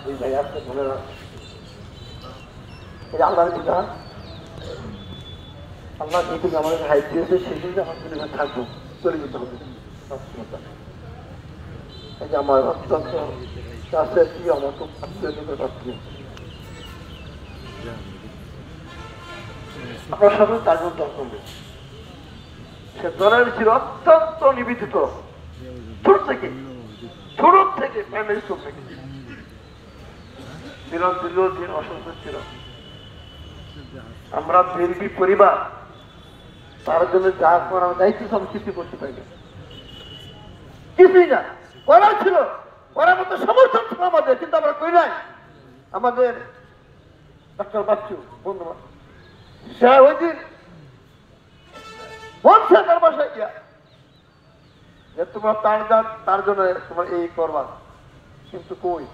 দুই ভাই আসতে ধরে এই আল্লাহর বিধান। আল্লাহ যেটুকু আমাদের হাইট দিয়েছে সেটুকু আমার পরিবার থাকবো, চলে যেতে হবে। এই যে আমার অত্যন্ত চাষের কি আমার খুব আত্মীয় নিকট আত্মীয়, আপনার সাথে তার জন্য দল করবে। সে দলের ছিল অত্যন্ত নিবেদিত, ছোট থেকে প্রাইমারি স্কুল থেকে দীর্ঘদিন অসুস্থ ছিল। আমরা বিএনপি পরিবার তার জন্য যা করার দায়িত্ব সব কিছু করতে পারি, কিছুই না করার ছিল, করার মতো সমর্থন ছিল আমাদের, কিন্তু আমরা করি নাই। আমাদের ডাক্তার বাচ্চু বন্ধু সে ওই দিন বলছে তার বাসায় গিয়া যে তোমরা তার জন্য তোমার এই করবা, কিন্তু কই